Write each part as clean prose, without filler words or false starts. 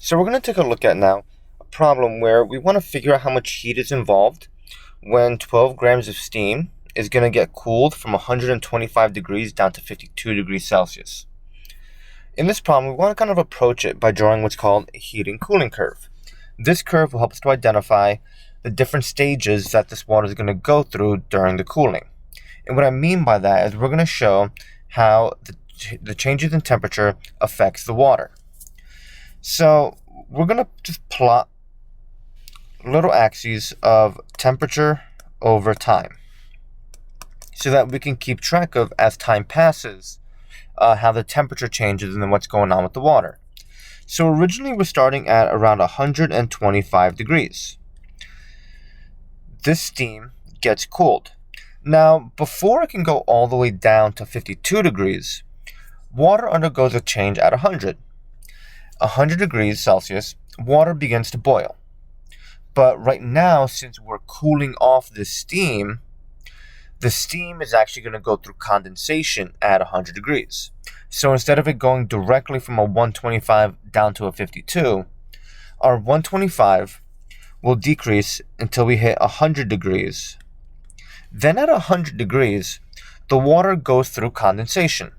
So we're going to take a look at now a problem where we want to figure out how much heat is involved when 12 grams of steam is going to get cooled from 125 degrees down to 52 degrees Celsius. In this problem, we want to kind of approach it by drawing what's called a heating cooling curve. This curve will help us to identify the different stages that this water is going to go through during the cooling. And what I mean by that is we're going to show how the changes in temperature affects the water. So we're going to just plot little axes of temperature over time so that we can keep track of, as time passes, how the temperature changes and then what's going on with the water. So originally we're starting at around 125 degrees. This steam gets cooled. Now, before it can go all the way down to 52 degrees, water undergoes a change at 100. 100 degrees Celsius, water begins to boil. But right now, since we're cooling off the steam is actually going to go through condensation at 100 degrees. So instead of it going directly from a 125 down to a 52, our 125 will decrease until we hit 100 degrees. Then at 100 degrees, the water goes through condensation.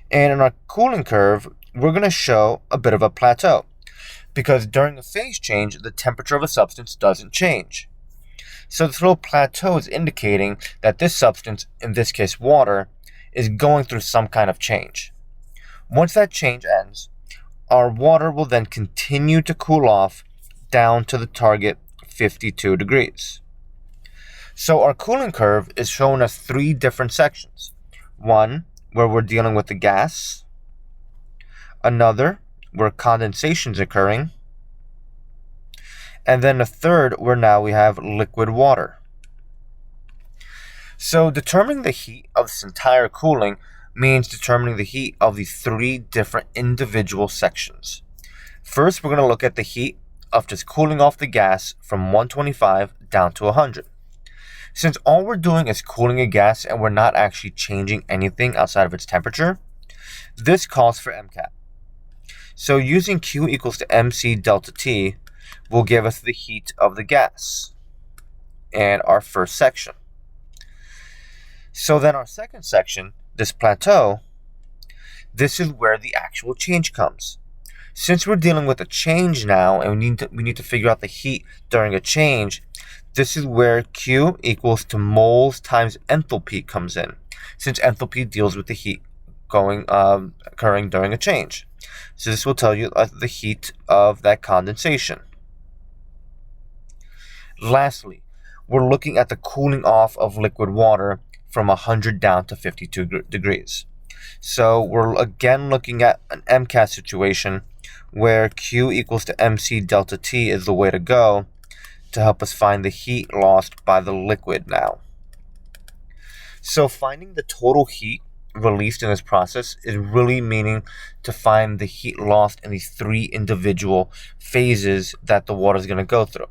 And in our cooling curve, we're going to show a bit of a plateau, because during a phase change, the temperature of a substance doesn't change. So this little plateau is indicating that this substance, in this case water, is going through some kind of change. Once that change ends, our water will then continue to cool off down to the target 52 degrees. So our cooling curve is showing us three different sections. One, where we're dealing with the gas. Another, where condensation is occurring. And then a third, where now we have liquid water. So determining the heat of this entire cooling means determining the heat of these three different individual sections. First, we're going to look at the heat of just cooling off the gas from 125 down to 100. Since all we're doing is cooling a gas and we're not actually changing anything outside of its temperature, this calls for MCAT. So using Q equals to MC delta T will give us the heat of the gas in our first section. So then our second section, this plateau, this is where the actual change comes. Since we're dealing with a change now and we need to figure out the heat during a change, this is where Q equals to moles times enthalpy comes in, since enthalpy deals with the heat occurring during a change. So this will tell you the heat of that condensation. Lastly, we're looking at the cooling off of liquid water from 100 down to 52 degrees. So we're again looking at an MCAT situation where Q equals to MC delta T is the way to go to help us find the heat lost by the liquid now. So finding the total heat released in this process is really meaning to find the heat lost in these three individual phases that the water is going to go through.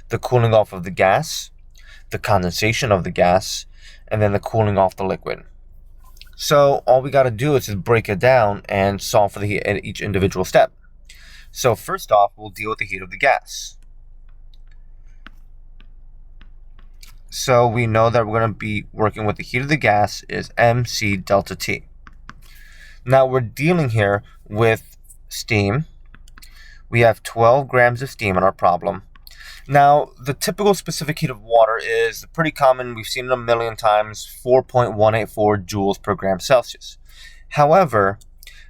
The cooling off of the gas, the condensation of the gas, and then the cooling off the liquid. So all we got to do is just break it down and solve for the heat at each individual step. So first off, we'll deal with the heat of the gas. So we know that we're going to be working with the heat of the gas is MC delta T. Now we're dealing here with steam. We have 12 grams of steam in our problem. Now, the typical specific heat of water is pretty common. We've seen it a million times, 4.184 joules per gram Celsius. However,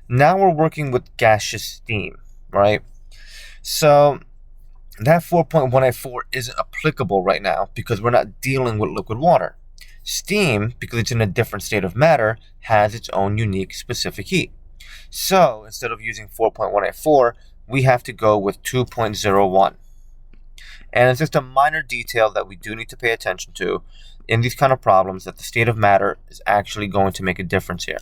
now we're working with gaseous steam, right? So that 4.184 isn't applicable right now because we're not dealing with liquid water. Steam, because it's in a different state of matter, has its own unique specific heat. So instead of using 4.184, we have to go with 2.01. And it's just a minor detail that we do need to pay attention to in these kind of problems, that the state of matter is actually going to make a difference here.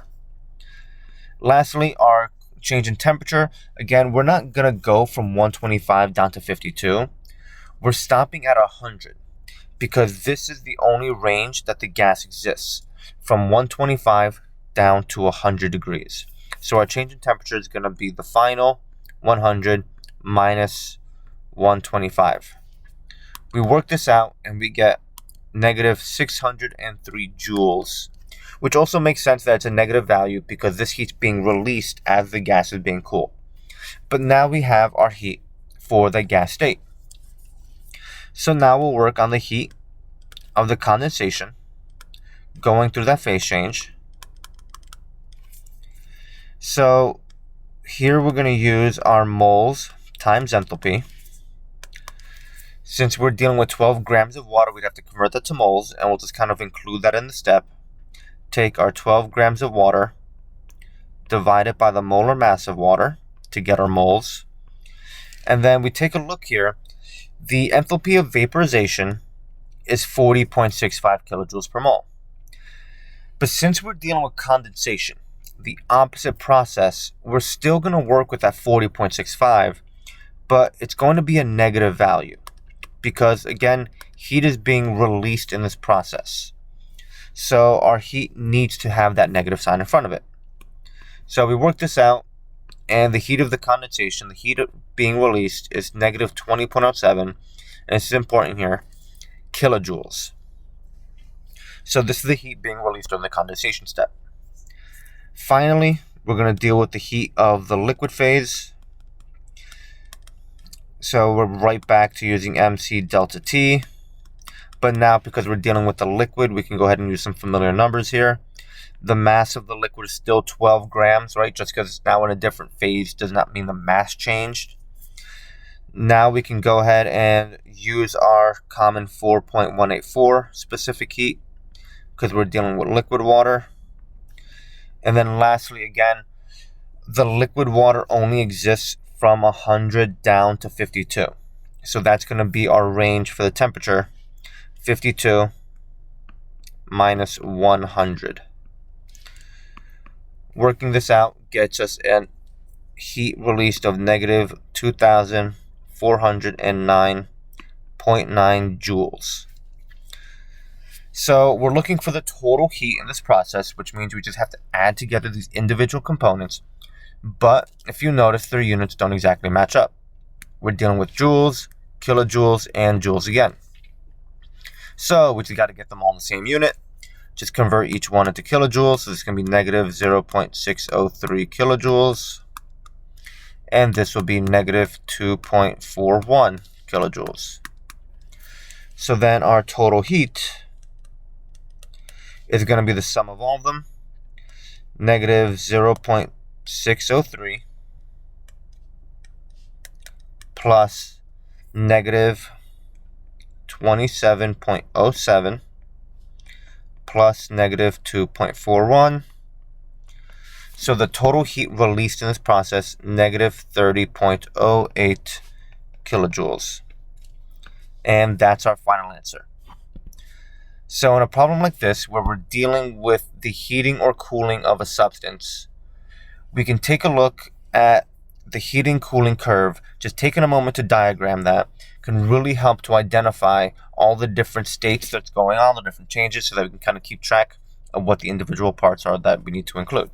Lastly, our change in temperature. Again, we're not going to go from 125 down to 52. We're stopping at 100 because this is the only range that the gas exists, from 125 down to 100 degrees. So our change in temperature is going to be the final 100 minus 125. We work this out and we get negative 603 joules, which also makes sense that it's a negative value because this heat's being released as the gas is being cooled. But now we have our heat for the gas state. So now we'll work on the heat of the condensation going through that phase change. So here we're going to use our moles times enthalpy. Since we're dealing with 12 grams of water, we'd have to convert that to moles, and we'll just kind of include that in the step. Take our 12 grams of water, divide it by the molar mass of water to get our moles. And then we take a look here. The enthalpy of vaporization is 40.65 kilojoules per mole. But since we're dealing with condensation, the opposite process, we're still going to work with that 40.65, but it's going to be a negative value because, again, heat is being released in this process. So our heat needs to have that negative sign in front of it. So we work this out, and the heat of the condensation, the heat being released, is negative 20.07, and this is important here, kilojoules. So this is the heat being released during the condensation step. Finally, we're going to deal with the heat of the liquid phase. So we're right back to using MC delta T. But now, because we're dealing with the liquid, we can go ahead and use some familiar numbers here. The mass of the liquid is still 12 grams, right? Just because it's now in a different phase does not mean the mass changed. Now we can go ahead and use our common 4.184 specific heat because we're dealing with liquid water. And then lastly, again, the liquid water only exists from 100 down to 52. So that's going to be our range for the temperature, 52 minus 100. Working this out gets us a heat released of negative 2,409.9 joules. So we're looking for the total heat in this process, which means we just have to add together these individual components. But if you notice, their units don't exactly match up. We're dealing with joules, kilojoules, and joules again. So we just got to get them all in the same unit. Just convert each one into kilojoules. So this is going to be negative 0.603 kilojoules. And this will be negative 2.41 kilojoules. So then our total heat is going to be the sum of all of them, negative 0.603 plus negative 27.07 plus negative 2.41. So the total heat released in this process, negative 30.08 kilojoules. And that's our final answer. So in a problem like this, where we're dealing with the heating or cooling of a substance, we can take a look at the heating cooling curve. Just taking a moment to diagram that can really help to identify all the different states that's going on, the different changes, so that we can kind of keep track of what the individual parts are that we need to include.